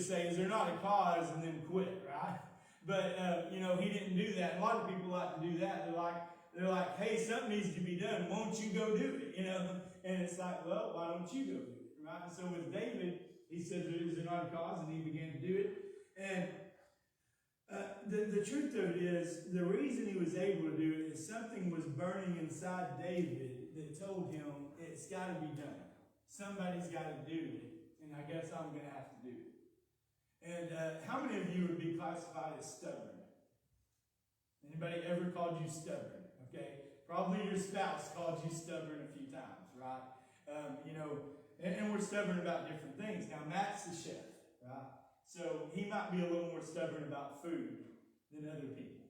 say, is there not a cause, and then quit, right? But, he didn't do that. A lot of people like to do that. They're like, hey, something needs to be done. Won't you go do it? And it's like, well, why don't you go do it, right? And so with David, he said, is there not a cause? And he began to do it. And the truth of it is, the reason he was able to do it is something was burning inside David that told him it's got to be done. Somebody's got to do it, and I guess I'm going to have to do it. And how many of you would be classified as stubborn? Anybody ever called you stubborn? Okay, probably your spouse called you stubborn a few times, right? And we're stubborn about different things. Now, Matt's the chef, right? So he might be a little more stubborn about food than other people.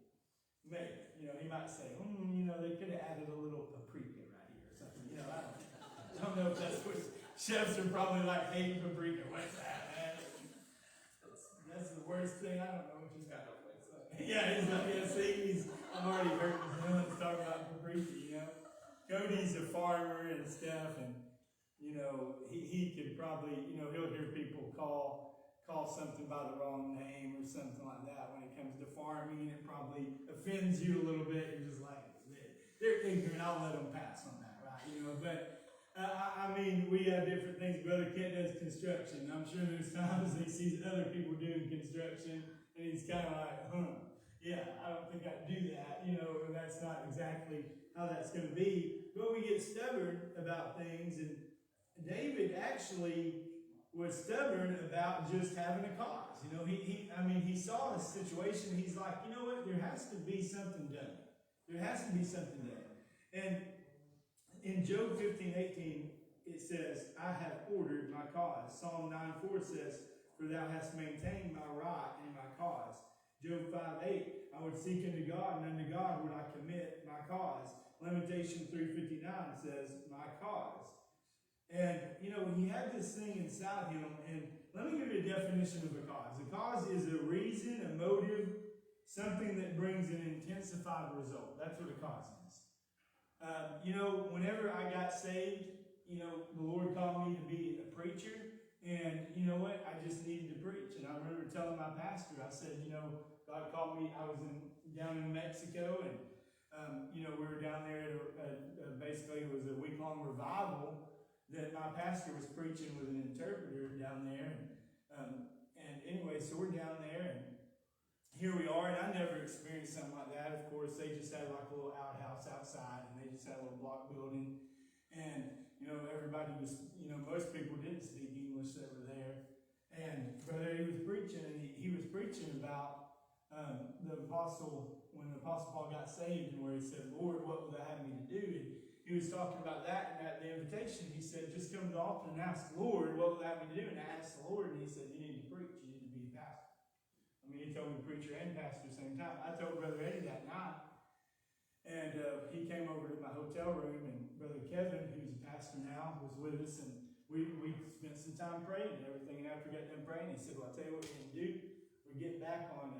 Maybe, he might say, they could have added a little paprika right here or something. I don't know if that's what chefs are probably like, hey, paprika, what's that, man? That's the worst thing. I don't know what you got. Yeah, I'm already hurting his feelings talking about paprika, Cody's a farmer and stuff, and, he could probably, he'll hear people call something by the wrong name or something like that when it comes to farming. It probably offends you a little bit. You're just like, they're ignorant. I'll let them pass on that, right? But we have different things. Brother Kent does construction. I'm sure there's times he sees other people doing construction, and he's kind of like, yeah, I don't think I'd do that. And that's not exactly how that's going to be. But we get stubborn about things, and David actually was stubborn about just having a cause. He saw a situation. He's like, you know what? There has to be something done. There has to be something done. And in Job 15:18, it says, I have ordered my cause. Psalm 9:4 says, for thou hast maintained my right and my cause. Job 5:8, I would seek unto God, and unto God would I commit my cause. Lamentation 3:59 says, my cause. And, he had this thing inside him, and let me give you a definition of a cause. A cause is a reason, a motive, something that brings an intensified result. That's what a cause is. Whenever I got saved, the Lord called me to be a preacher, and you know what? I just needed to preach. And I remember telling my pastor, I said, God called me, I was down in Mexico, and, we were down there at basically it was a week-long revival that my pastor was preaching with an interpreter down there. And anyway, so we're down there, and here we are, and I never experienced something like that. Of course, they just had like a little outhouse outside, and they just had a little block building. And, everybody was, most people didn't speak English that were there. And Brother Eddie was preaching, and he was preaching about the apostle, when the Apostle Paul got saved, and where he said, Lord, what will thou have me to do? And he was talking about that, and at the invitation, he said, just come to the altar and ask the Lord, what will thou have me to do? And I asked the Lord, and he said, you need to preach, you need to be a pastor. He told me preacher and pastor at the same time. I told Brother Eddie that night, and he came over to my hotel room, and Brother Kevin, who's a pastor now, was with us, and we spent some time praying and everything. And after we got done praying, he said, well, I'll tell you what we're going to do. We'll get back on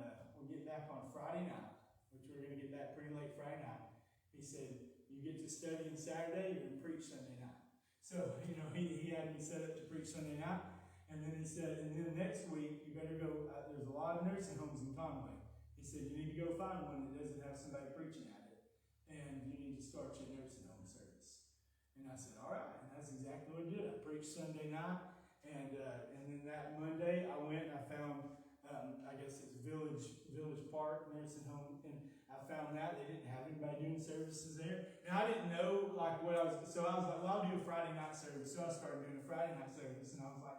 Friday night, which we're going to get back pretty late Friday night. He said, you get to study on Saturday, you're going to preach Sunday night. So, he had me set up to preach Sunday night. And then he said, and then next week, you better go, there's a lot of nursing homes in Conway. He said, you need to go find one that doesn't have somebody preaching at it. And you need to start your nursing home service. And I said, all right. And that's exactly what I did. I preached Sunday night. And then that Monday, I went and I found, I guess it's Village Park Nursing Home. And I found that they didn't have anybody doing services there. And I didn't know what I was, so I was like, well, I'll do a Friday night service. So I started doing a Friday night service. And I was like,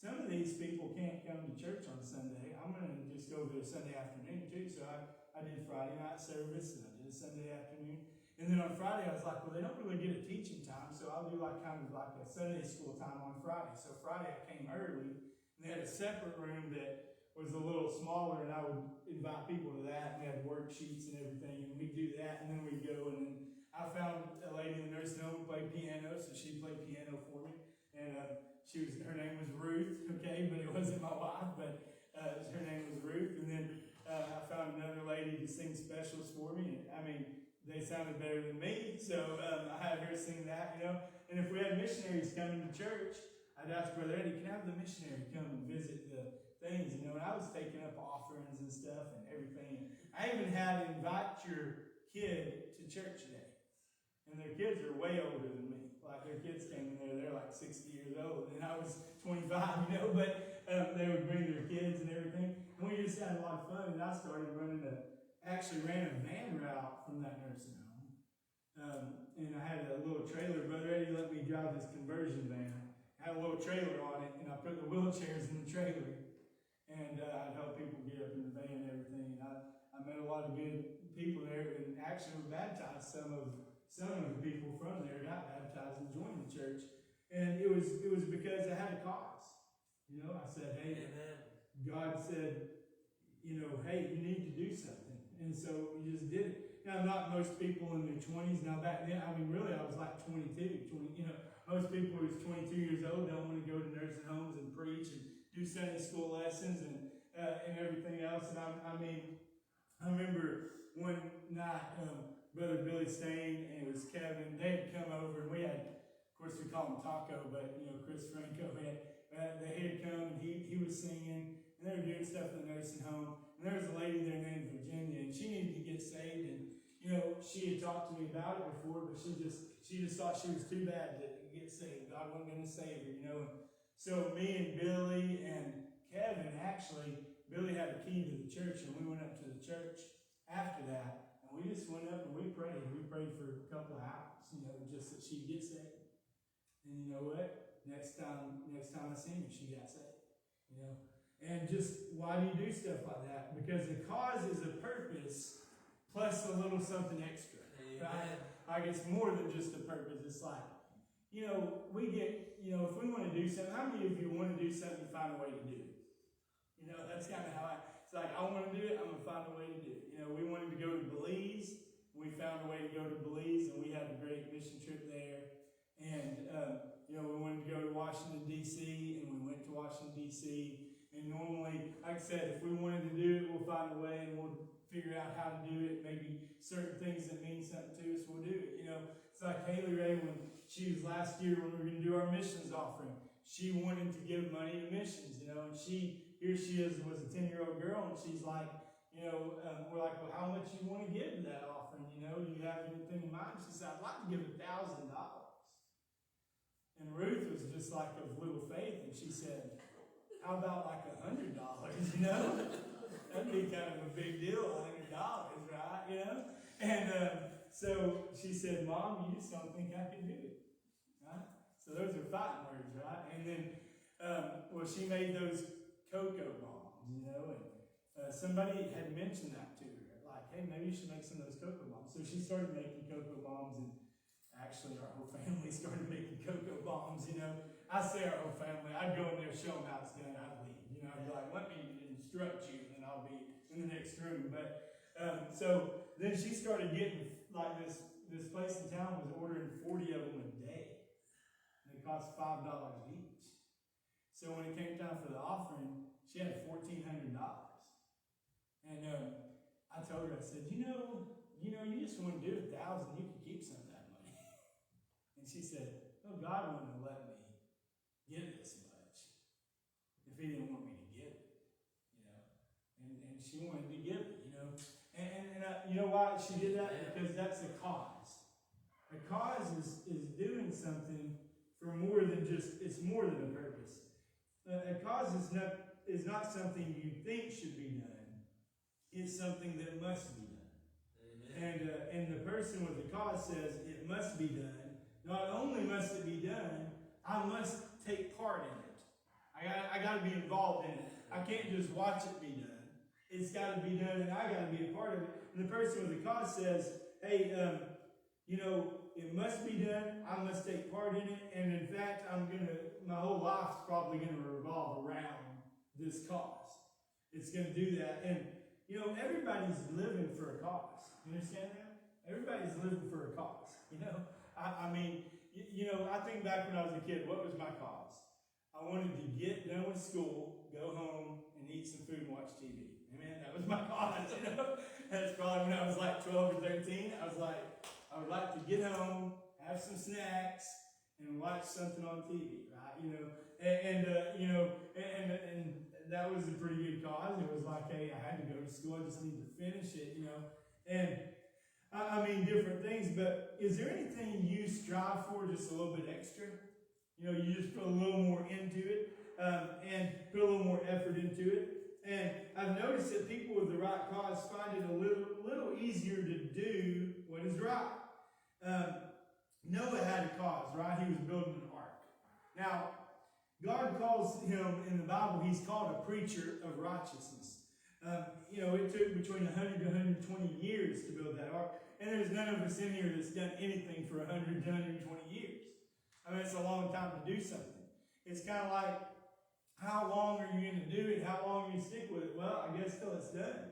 some of these people can't come to church on Sunday. I'm going to just go to a Sunday afternoon too. So I did Friday night service, and I did a Sunday afternoon. And then on Friday, I was like, well, they don't really get a teaching time, so I'll do kind of like a Sunday school time on Friday. So Friday I came early, and they had a separate room that was a little smaller, and I would invite people to that. We had worksheets and everything, and we'd do that, and then we'd go, and then I found a lady in the nursing home who played piano, so she played piano for me. And her name was Ruth, okay, but it wasn't my wife, but her name was Ruth. And then I found another lady to sing specials for me. And, they sounded better than me, so I had her sing that, And if we had missionaries coming to church, I'd ask Brother Eddie, can I have the missionary come and visit the things, and I was taking up offerings and stuff and everything. I even had to invite your kid to church today. And their kids are way older than me. Like, their kids came in there, they're like 60 years old, and I was 25, but they would bring their kids and everything. And we just had a lot of fun, and I started actually ran a van route from that nursing home. And I had a little trailer. Brother Eddie let me drive this conversion van. I had a little trailer on it, and I put the wheelchairs in the trailer. And I'd help people get up in the van and everything. And I met a lot of good people there, and actually baptized some of the people from there got baptized and joined the church. And it was because I had a cause. I said, hey, amen. God said, hey, you need to do something. And so we just did it. Now, not most people in their 20s. Now, back then, really, I was like 22, 20, most people who's 22 years old don't want to go to nursing homes and preach and do Sunday school lessons and everything else. And I remember one night, Brother Billy Stain and it was Kevin, they had come over, and we had, of course we call him Taco, but Chris Franco they had come, and he was singing, and they were doing stuff in the nursing home. And there was a lady there named Virginia, and she needed to get saved, and she had talked to me about it before, but she just thought she was too bad to get saved. God wasn't going to save her, And so me and Billy and Kevin, actually, Billy had a key to the church, and we went up to the church after that, and we just went up and we prayed. We prayed for a couple of hours, just that she'd get saved. And you know what? Next time I seen her, she got saved. And just why do you do stuff like that? Because the cause is a purpose plus a little something extra. Right? Like, it's more than just a purpose. It's like, we get, if we want to do something, how many of you want to do something, find a way to do it? That's kind of how it's like, I want to do it, I'm going to find a way to do it. We wanted to go to Belize. We found a way to go to Belize, and we had a great mission trip there. And, we wanted to go to Washington, D.C., and we went to Washington, D.C., and normally, like I said, if we wanted to do it, we'll find a way, and we'll figure out how to do it. Maybe certain things that mean something to us, we'll do it. It's like Haley Ray, when she was last year, when we were going to do our missions offering, she wanted to give money to missions, and here she was a 10-year-old girl, and she's like, we're like, well, how much you want to give to that offering? Do you have anything in mind? She said, I'd like to give $1,000. And Ruth was just like of little faith, and she said, how about like $100? That'd be kind of a big deal, $100, right? And so she said, Mom, you just don't think I can do it, right? So those are fighting words, right? And then, she made those cocoa bombs, and somebody had mentioned that to her, like, hey, maybe you should make some of those cocoa bombs. So she started making cocoa bombs, and actually our whole family started making cocoa bombs, I say our whole family, I'd go in there, show them how it's done, I'd leave, I'd be like, let me instruct you, and then I'll be in the next room. But, so then she started getting, like, this place in town was ordering 40 of them a day, and it cost $5 each. So when it came time for the offering, she had $1,400. And I told her, I said, you just want to do 1,000, you can keep some of that money. And she said, oh, God wouldn't have let me give this much if he didn't want me to give it, And she wanted to give it, And you know why she did that? Because that's a cause. A cause is doing something for more than it's more than a purpose. A cause is not something you think should be done. It's something that must be done. Amen. And the person with the cause says it must be done. Not only must it be done, I must take part in it. I got to be involved in it. I can't just watch it be done. It's got to be done, and I got to be a part of it. And the person with the cause says, hey, it must be done. I must take part in it. And in fact, my whole life's probably going to revolve around this cause. It's going to do that. And, everybody's living for a cause. You understand that? Everybody's living for a cause. I think back when I was a kid, what was my cause? I wanted to get done with school, go home, and eat some food and watch TV. Amen. That was my cause, That's probably when I was like 12 or 13. I was like, I would like to get home, have some snacks, and watch something on TV, right? And that was a pretty good cause. It was like, hey, I had to go to school. I just need to finish it, And I mean, different things. But is there anything you strive for just a little bit extra? You just put a little more into it, and put a little more effort into it. And I've noticed that people with the right cause find it a little easier to do what is right. Noah had a cause, right? He was building an ark. Now, God calls him, in the Bible, he's called a preacher of righteousness. It took between 100 to 120 years to build that ark. And there's none of us in here that's done anything for 100 to 120 years. I mean, it's a long time to do something. It's kind of like, how long are you going to do it? How long are you stick with it? Well, I guess till it's done.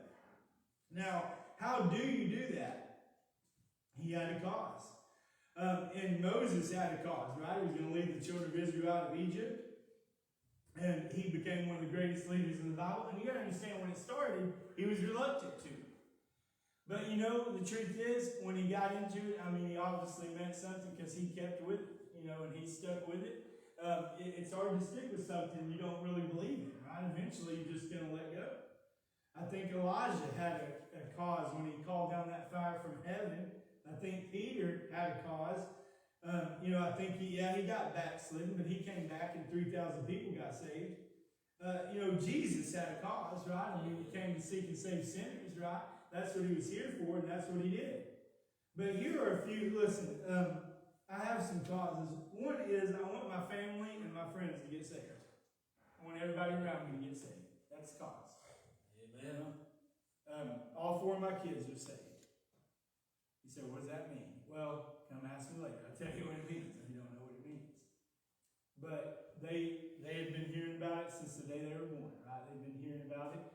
Now, how do you do that? He had a cause. And Moses had a cause, right? He was going to lead the children of Israel out of Egypt. And he became one of the greatest leaders in the Bible. And you got to understand, when it started, he was reluctant to. But the truth is, when he got into it, I mean, he obviously meant something because he kept with it, and he stuck with it. It's hard to stick with something you don't really believe in, right? Eventually, you're just going to let go. I think Elijah had a cause when he called down that fire from heaven. I think Peter had a cause. I think he got backslidden, but he came back and 3,000 people got saved. Jesus had a cause, right? I mean, he came to seek and save sinners, right? That's what he was here for, and that's what he did. But here are a few, listen, I have some causes. One is I want my family and my friends to get saved. I want everybody around me to get saved. That's the cause. Amen. All 4 of my kids are saved. You say, what does that mean? Well, come ask me later. I'll tell you what it means if you don't know what it means. But they had been hearing about it since the day they were born, right? They've been hearing about it.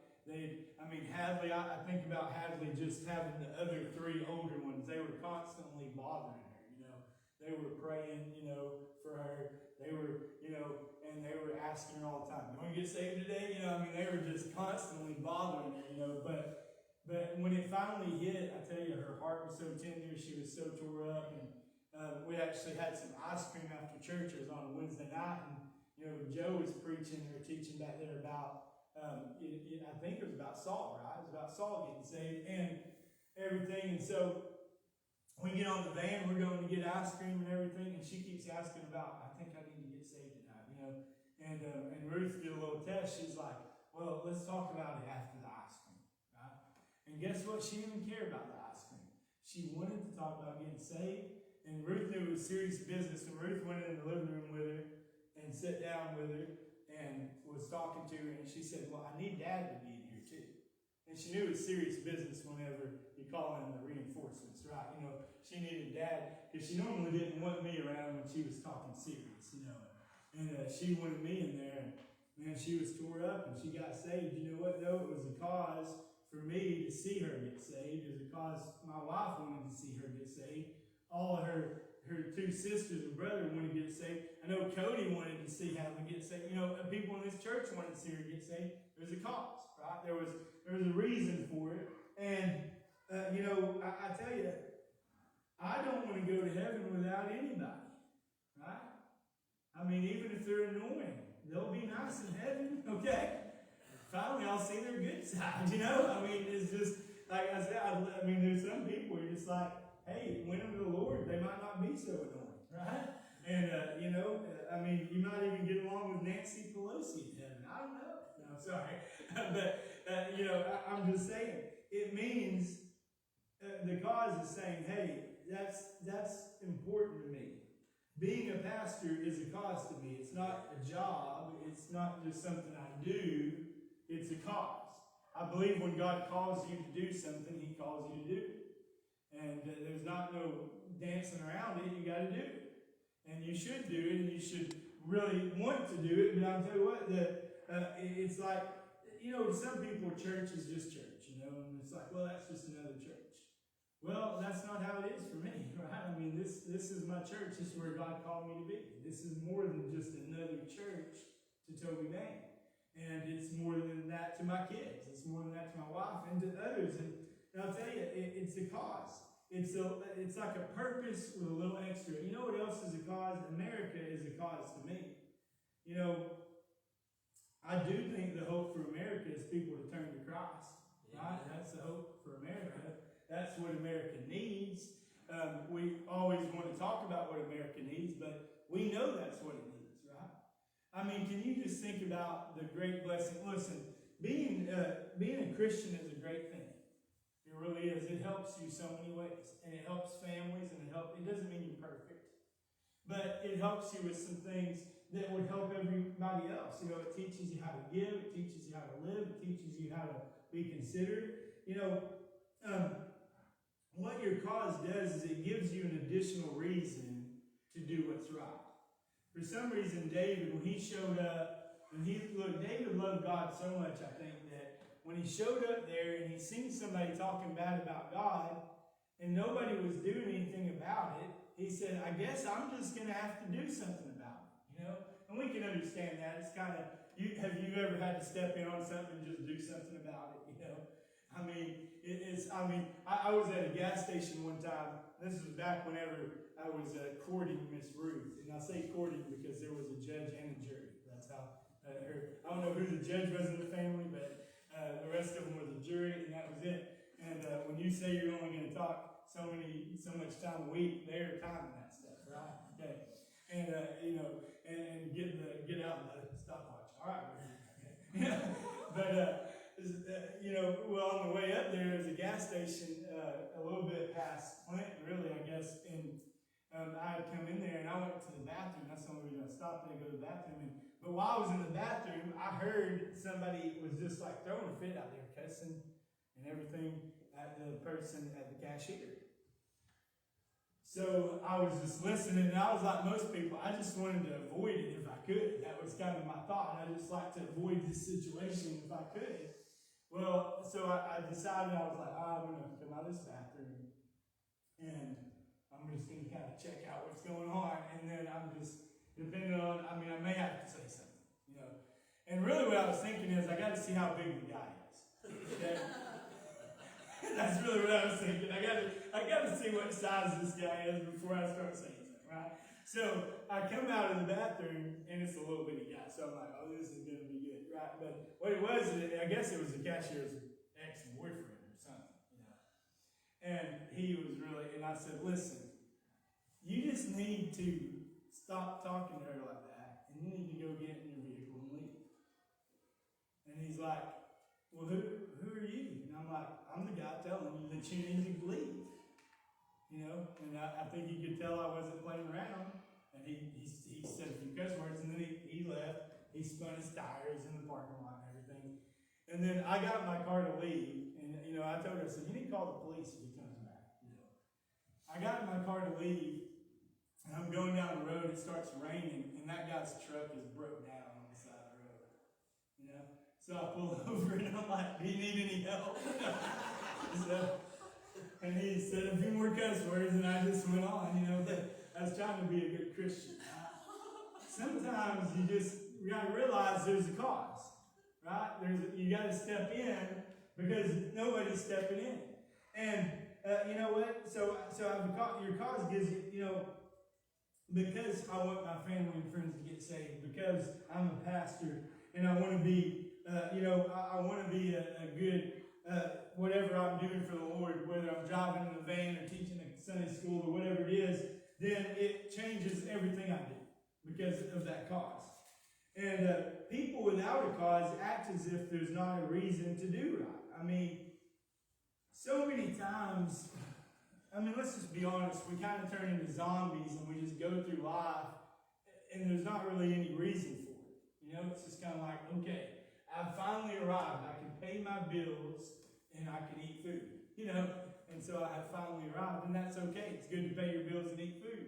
Hadley, I think about Hadley just having the other 3 older ones. They were constantly bothering her, They were praying, for her. They were, and they were asking her all the time, you want to get saved today? They were just constantly bothering her, But when it finally hit, I tell you, her heart was so tender. She was so tore up. And we actually had some ice cream after church. It was on a Wednesday night. And, Joe was preaching or teaching back there about, I think it was about Saul, right? It was about Saul getting saved and everything. And so we get on the van. We're going to get ice cream and everything. And she keeps asking about, I think I need to get saved tonight, And Ruth did a little test. She's like, well, let's talk about it after the ice cream. And guess what? She didn't care about the ice cream. She wanted to talk about getting saved. And Ruth knew it was serious business. And Ruth went in the living room with her and sat down with her and was talking to her. And she said, well, I need Dad to be in here too. And she knew it was serious business whenever you call in the reinforcements, right? She needed Dad because she normally didn't want me around when she was talking serious, And she wanted me in there. And man, she was tore up and she got saved. You know what, though? It was a cause for me to see her get saved. It was because my wife wanted to see her get saved. All of her 2 sisters and brother wanted to get saved. I know Cody wanted to see Hadley get saved. People in this church wanted to see her get saved. There's a cause, right? There was a reason for it. And, I tell you, I don't want to go to heaven without anybody, right? Even if they're annoying, they'll be nice in heaven, okay? Finally, I'll see their good side, It's just, like I said, there's some people you're just like, hey, win them to the Lord, they might not be so annoying, right? And, you might even get along with Nancy Pelosi in heaven. I don't know. No, sorry. But, I'm just saying, it means the cause is saying, hey, that's important to me. Being a pastor is a cause to me. It's not a job. It's not just something I do. It's a cause. I believe when God calls you to do something, He calls you to do it. And there's not no dancing around it. You got to do it. And you should do it, and you should really want to do it. But I'll tell you what, it's like, some people, church is just church, and it's like, well, that's just another church. Well, that's not how it is for me, right? This is my church. This is where God called me to be. This is more than just another church to Toby Main. And it's more than that to my kids. It's more than that to my wife and to others. And I'll tell you, it's a cause. It's like a purpose with a little extra. You know what else is a cause? America is a cause to me. You know, I do think the hope for America is people to turn to Christ. Right? That's the hope for America. That's what America needs. We always want to talk about what America needs, but we know that's what it needs, right? I mean, can you just think about the great blessing? Listen, being a Christian is a great thing. It really is. It helps you so many ways, and it helps families, and it doesn't mean you're perfect, but it helps you with some things that would help everybody else. You know, it teaches you how to give, it teaches you how to live, it teaches you how to be considered. You know, what your cause does is it gives you an additional reason to do what's right. For some reason, David, when he showed up, David loved God so much, I think, that when he showed up there and he seen somebody talking bad about God, and nobody was doing anything about it, he said, I guess I'm just going to have to do something about it, you know? And we can understand that. It's kind of, have you ever had to step in on something and just do something about it, you know? I mean, I was at a gas station one time. This was back whenever I was courting Miss Ruth. And I say courting because there was a judge and a jury. That's how I don't know who the judge was in the family, but the rest of them were the jury, and that was it. And when you say you're only going to talk so much time a week, they're timing that stuff, right? Okay. And and get out the stopwatch. All right. Okay. But well, on the way up there's a gas station a little bit past Clinton, really, I guess. And I had come in there and I went to the bathroom. That's the only reason I stopped there and go to the bathroom. But while I was in the bathroom, I heard somebody was just like throwing a fit out there, cussing and everything at the person at the cashier. So I was just listening, and I was like most people, I just wanted to avoid it if I could. That was kind of my thought. I just like to avoid this situation if I could. Well, so I decided, I was like, I'm going to come out of this bathroom, and I'm just going to kind of check out what's going on, and then I'm just, depending on, I may have to say something, you know. And really what I was thinking is, I got to see how big the guy is. Okay? That's really what I was thinking. I got to see what size this guy is before I start saying something, right? So I come out of the bathroom, and it's a little bitty guy. So I'm like, oh, this is going to be good, right? But what it was, I guess it was the cashier's ex-boyfriend or something, you know. And he was really, and I said, listen, you just need to stop talking to her like that, and you need to go get in your vehicle and leave. And he's like, well, who are you? And I'm like, I'm the guy telling you that you need to leave. You know, and I think he could tell I wasn't playing around. And he said a few cuss words, and then he left. He spun his tires in the parking lot and everything. And then I got in my car to leave, and you know, I told her, I said, you need to call the police if he comes back. You know, I got in my car to leave, and I'm going down the road. It starts raining, and that guy's truck is broke down on the side of the road. You know. So I pull over and I'm like, do you need any help? And he said a few more cuss words and I just went on, you know, but I was trying to be a good Christian. Sometimes you got to realize there's a cause, right? You got to step in because nobody's stepping in. And you know what? So your cause gives you, you know, because I want my family and friends to get saved, because I'm a pastor and I want to be I want to be a good, whatever I'm doing for the Lord, whether I'm driving in a van or teaching a Sunday school or whatever it is, then it changes everything I do because of that cause. And people without a cause act as if there's not a reason to do right. I mean, so many times, let's just be honest, we kind of turn into zombies and we just go through life and there's not really any reason for it. You know, it's just kind of like, okay, I finally arrived. I can pay my bills and I can eat food, you know. And so I have finally arrived, and that's okay. It's good to pay your bills and eat food.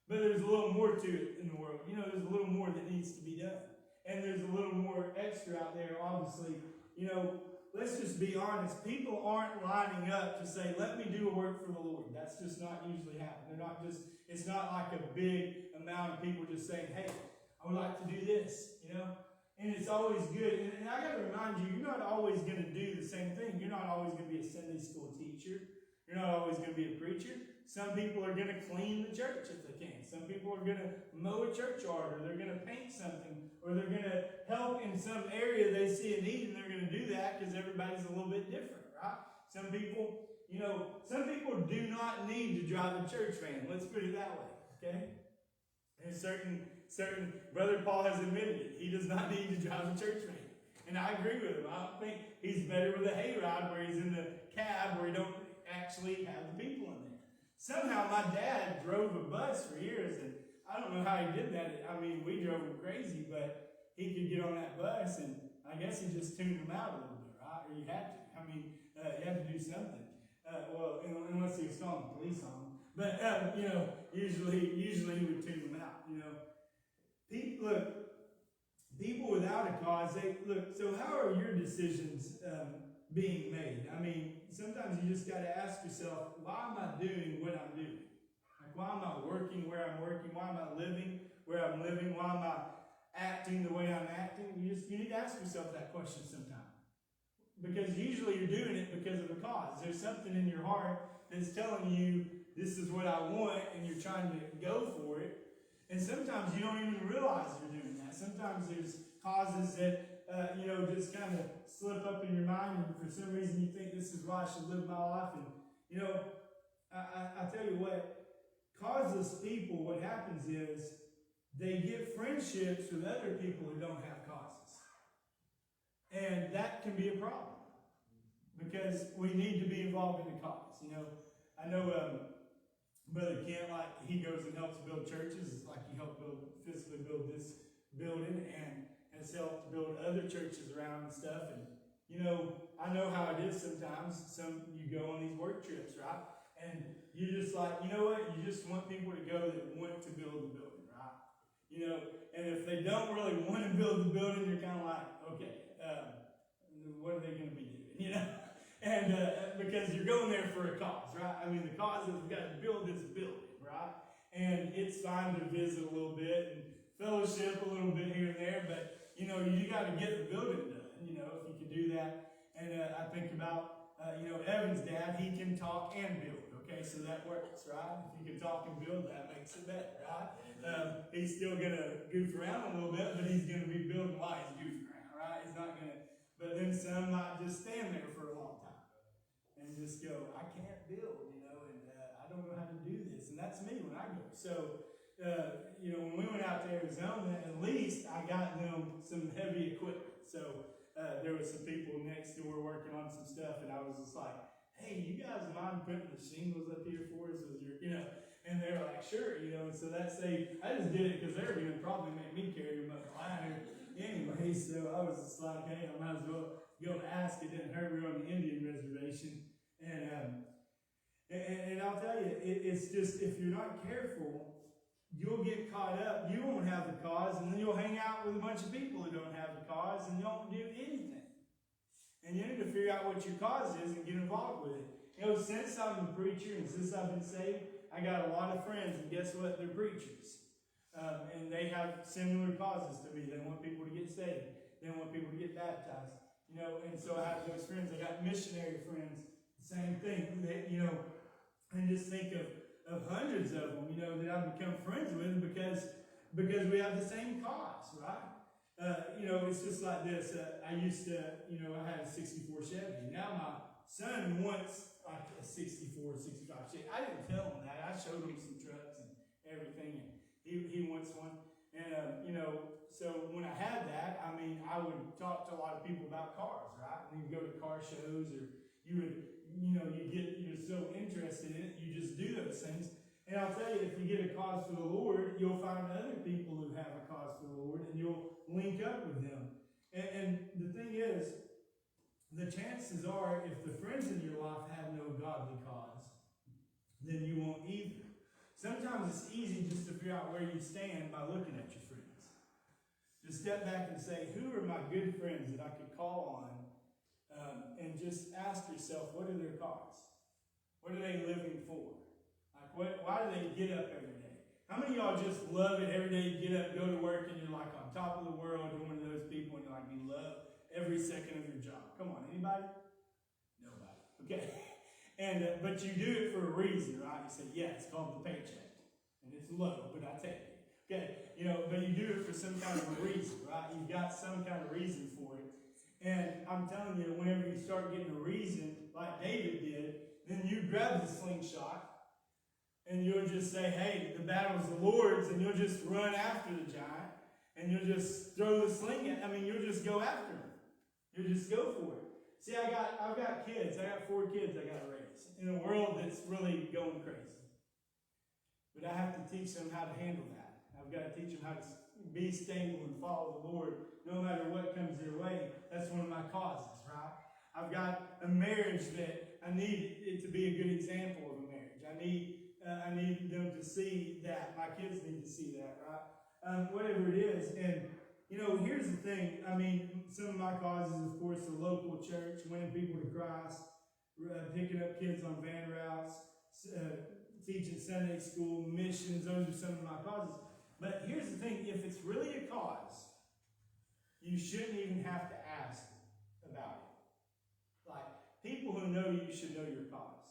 But there's a little more to it in the world. You know, there's a little more that needs to be done. And there's a little more extra out there, obviously. You know, let's just be honest. People aren't lining up to say, let me do a work for the Lord. That's just not usually happening. It's not like a big amount of people just saying, hey, I would like to do this, you know. And it's always good. And I got to remind you, you're not always going to do the same thing. You're not always going to be a Sunday school teacher. You're You're not always going to be a preacher. Some people are going to clean the church if they can. Some people are going to mow a churchyard, or they're going to paint something, or they're going to help in some area they see a need, and they're going to do that because everybody's a little bit different, right? Some people, some people do not need to drive a church van. Let's put it that way, okay? And certain Brother Paul has admitted it. He does not need to drive a church van. And I agree with him. I don't think he's better with a hayride where he's in the cab where he don't actually have the people in there. Somehow my dad drove a bus for years, and I don't know how he did that. I mean, we drove him crazy, but he could get on that bus, and I guess he just tuned them out a little bit, right? Or you had to. I mean, you had to do something. Well, unless he was calling the police on them. But, usually he would tune them out, People without a cause, so how are your decisions being made? I mean, sometimes you just got to ask yourself, why am I doing what I'm doing? Like, why am I working where I'm working? Why am I living where I'm living? Why am I acting the way I'm acting? You need to ask yourself that question sometime. Because usually you're doing it because of a cause. There's something in your heart that's telling you, this is what I want, and you're trying to go for it. And sometimes you don't even realize you're doing that. Sometimes there's causes that, just kind of slip up in your mind, and for some reason you think this is why I should live my life. And, I tell you what, causeless people, what happens is they get friendships with other people who don't have causes. And that can be a problem because we need to be involved in the cause. I know Brother Kent, like, he goes and helps build churches. Like, he helped physically build this building and has helped build other churches around and stuff. And, I know how it is sometimes. You go on these work trips, right? And you just like, you just want people to go that want to build the building, right? And if they don't really want to build the building, you're kind of like, okay, what are they going to be doing, And because you're going there for a cause, right? I mean, the cause is we've got to build this building, right? And it's fine to visit a little bit and fellowship a little bit here and there, but, you got to get the building done, if you can do that. And I think about, Evan's dad, he can talk and build, okay? So that works, right? If you can talk and build, that makes it better, right? He's still going to goof around a little bit, but he's going to be building while he's goofing around, right? He's not going to, but then some might just stand there for a long time and just go, I can't build, and I don't know how to do this. And that's me when I go. So, when we went out to Arizona, at least I got them some heavy equipment. So, there was some people next door working on some stuff, and I was just like, hey, you guys mind putting the shingles up here for us with your, and they were like, sure, and so I just did it because they were going to probably make me carry them up the ladder anyway. So I was just like, hey, I might as well go and ask. It didn't hurt. We were on the Indian reservation. And I'll tell you, it's just, if you're not careful, you'll get caught up. You won't have the cause, and then you'll hang out with a bunch of people who don't have the cause, and you don't do anything. And you need to figure out what your cause is and get involved with it. Since I'm a preacher and since I've been saved, I got a lot of friends, and guess what? They're preachers. And they have similar causes to me. They want people to get saved. They want people to get baptized. And so I have those friends. I got missionary friends. Same thing. And just think of hundreds of them, that I've become friends with because we have the same cause, right? It's just like this. I used to, I had a 64 Chevy. Now my son wants like a 64, 65 Chevy. I didn't tell him that. I showed him some trucks and everything, and he wants one. And, so when I had that, I would talk to a lot of people about cars, right? And you go to car shows, or you would, you're so interested in it, you just do those things. And I'll tell you, if you get a cause for the Lord, you'll find other people who have a cause for the Lord, and you'll link up with them. And the thing is, the chances are, if the friends in your life have no godly cause, then you won't either. Sometimes it's easy just to figure out where you stand by looking at your friends. Just step back and say, who are my good friends that I could call on? And just ask yourself, what are their cause? What are they living for? Like, why do they get up every day? How many of y'all just love it every day? You get up, go to work, and you're like on top of the world. You're one of those people, and you love every second of your job. Come on, anybody? Nobody. Okay. And but you do it for a reason, right? You say, yeah, it's called the paycheck, and it's low, but I take it. Okay, you know, but you do it for some kind of a reason, right? You've got some kind of reason for it. And I'm telling you, whenever you start getting a reason, like David did, then you grab the slingshot, and you'll just say, hey, the battle's the Lord's, and you'll just run after the giant, and you'll just throw the sling at, you'll just go after him. You'll just go for it. See, I've got kids. I got 4 kids I got to raise in a world that's really going crazy. But I have to teach them how to handle that. I've got to teach them how to be stable and follow the Lord no matter what comes their way. That's one of my causes, right? I've got a marriage that I need it to be a good example of a marriage. I need them to see that. My kids need to see that, right? Whatever it is. And, you know, here's the thing. I mean, some of my causes, of course, the local church, winning people to Christ, picking up kids on van routes, teaching Sunday school, missions. Those are some of my causes. But here's the thing. If it's really a cause, you shouldn't even have to ask about it. Like, people who know you should know your cause.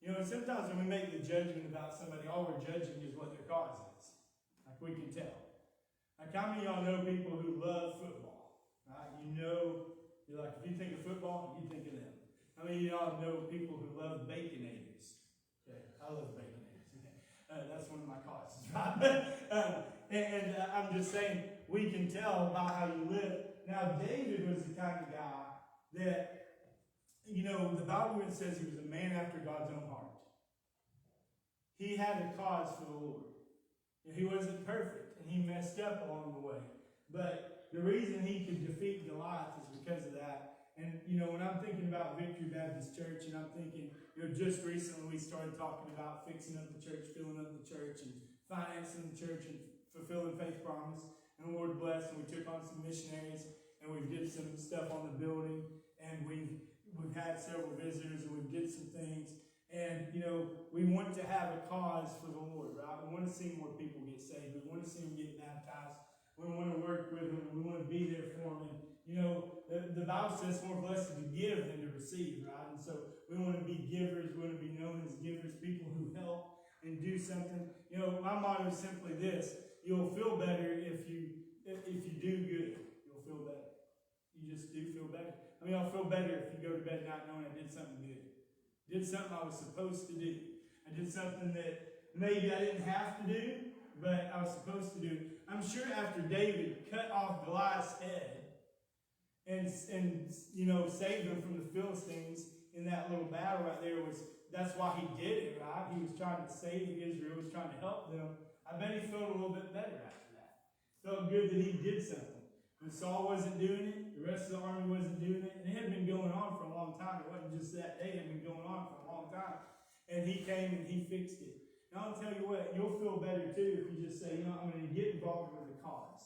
You know, sometimes when we make the judgment about somebody, all we're judging is what their cause is. Like, we can tell. Like, how many of y'all know people who love football? Right? You know, you're like, if you think of football, you think of them. How many of y'all know people who love Baconators? Okay, I love Baconators. Okay. That's one of my causes, right? I'm just saying, we can tell about how you live. Now, David was the kind of guy that, you know, the Bible even says he was a man after God's own heart. He had a cause for the Lord. He wasn't perfect, and he messed up along the way. But the reason he could defeat Goliath is because of that. And, you know, when I'm thinking about Victory Baptist Church, and I'm thinking, you know, just recently we started talking about fixing up the church, filling up the church, and financing the church, and fulfilling faith promise. And the Lord blessed, and we took on some missionaries, and we did some stuff on the building, and we've had several visitors, and we did some things. And, you know, we want to have a cause for the Lord, right? We want to see more people get saved. We want to see them get baptized. We want to work with them. We want to be there for them. And, you know, the Bible says it's more blessed to give than to receive, right? And so we want to be givers. We want to be known as givers, people who help and do something. You know, my motto is simply this: you'll feel better if you do good. You'll feel better. You just do feel better. I mean, I'll feel better if you go to bed not knowing I did something good. Did something I was supposed to do. I did something that maybe I didn't have to do, but I was supposed to do. I'm sure after David cut off Goliath's head and you know, saved him from the Philistines in that little battle right there, that's why he did it, right? He was trying to save Israel, he was trying to help them. I bet he felt a little bit better after that. Felt good that he did something. When Saul wasn't doing it, the rest of the army wasn't doing it, and it had been going on for a long time. It wasn't just that day, it had been going on for a long time. And he came and he fixed it. Now I'll tell you what, you'll feel better too if you just say, you know, I'm going to get involved with the cause.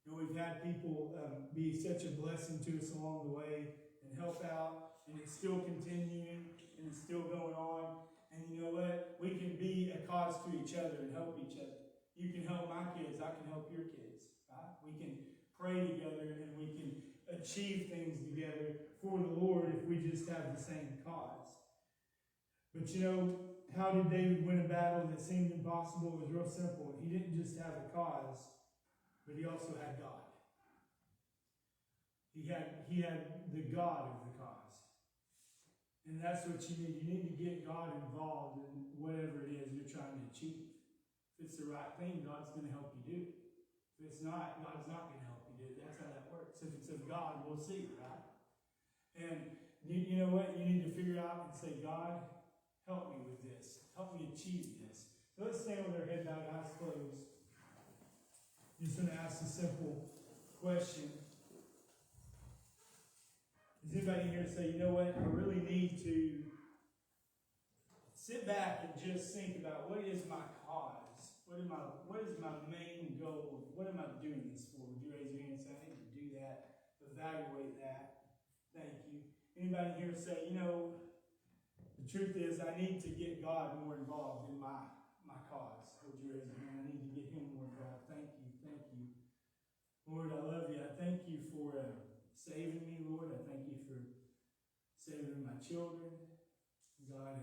You know, we've had people be such a blessing to us along the way and help out, and it's still continuing, and it's still going on. And you know what? We can be a cause to each other and help each other. You can help my kids, I can help your kids, right? We can pray together, and we can achieve things together for the Lord if we just have the same cause. But you know, how did David win a battle that seemed impossible? It was real simple. He didn't just have a cause, but he also had God. He had the God of the cause. And that's what you need. You need to get God involved in whatever it is you're trying to achieve. If it's the right thing, God's going to help you do it. If it's not, God's not going to help you do it. That's how that works. If it's of God, we'll see, right? And you know what? You need to figure out and say, God, help me with this. Help me achieve this. So let's stand with our head bowed, eyes closed. I'm just going to ask a simple question. Is anybody here say, you know what? I really need to sit back and just think about what is my cause? What is my main goal? What am I doing this for? Would you raise your hand and say, I need to do that, evaluate that? Thank you. Anybody here say, you know, the truth is I need to get God more involved in my cause? Would you raise your hand? I need to get him more involved. Thank you. Thank you. Lord, I love you. I thank you for saving me, Lord. I thank you for saving my children. God,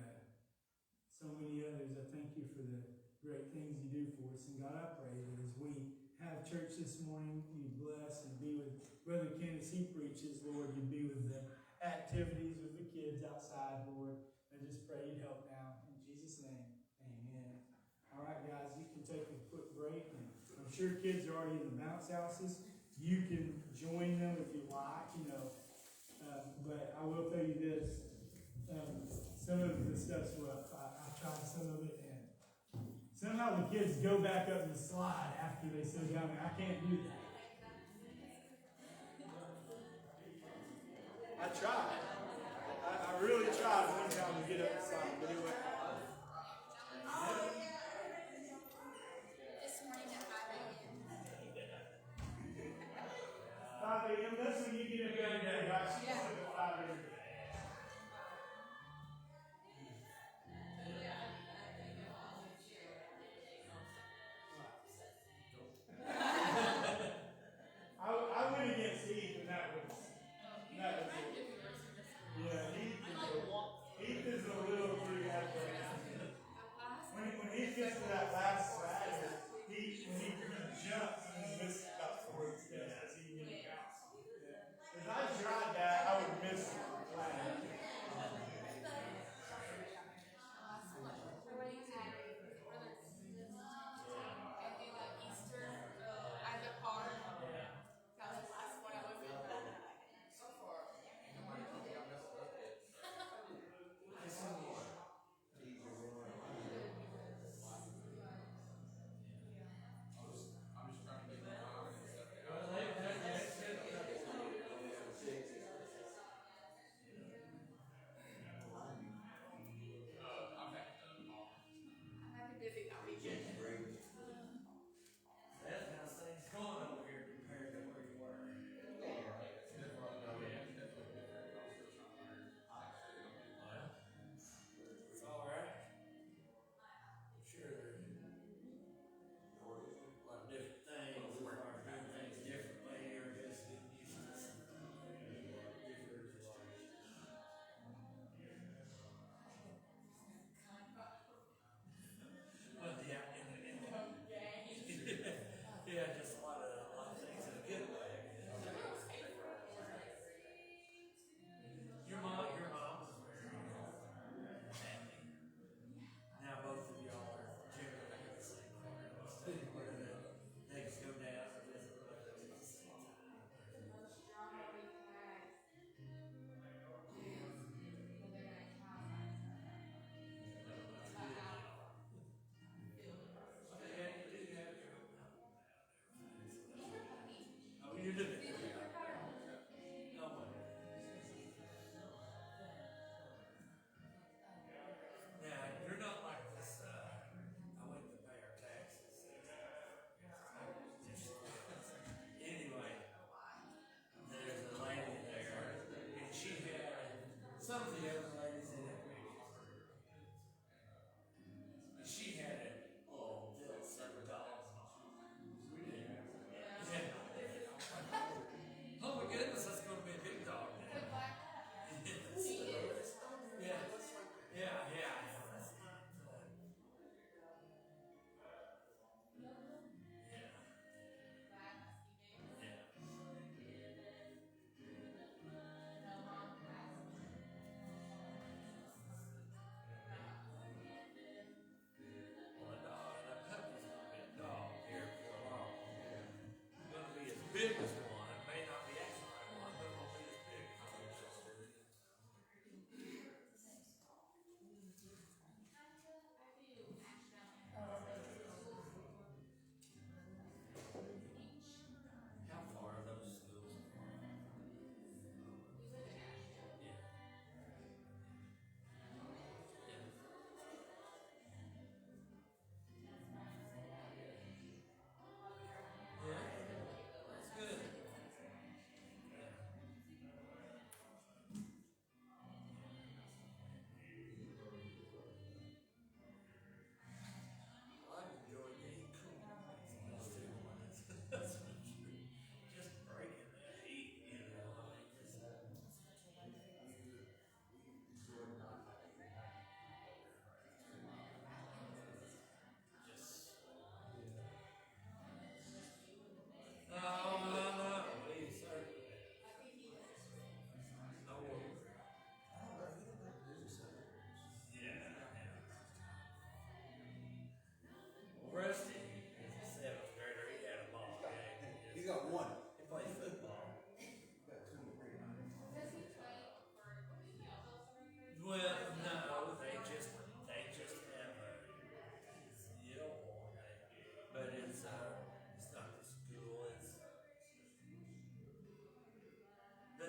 so many others, I thank you for the great things you do for us. And God, I pray that as we have church this morning, you bless and be with Brother Ken as he preaches, Lord. You be with the activities with the kids outside, Lord. I just pray you'd help now. In Jesus' name, amen. All right, guys, you can take a quick break. And I'm sure kids are already in the bounce houses. You can join them if you like, but I will tell you this. Some of the stuff's rough. I tried some of it, and somehow the kids go back up the slide after they sit down there. I can't do that. I tried. I really tried one time to get up the slide, but it went. This morning at 5 a.m. 5 a.m. That's when you get up every day, right? She's up at 5 every day. I went against Heath, and that was it. Yeah, Heath is a little too athletic. When he gets to that last slide, when he jumps, he misses about 4 steps because he didn't bounce. Because I tried that, I would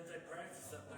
they practice up there.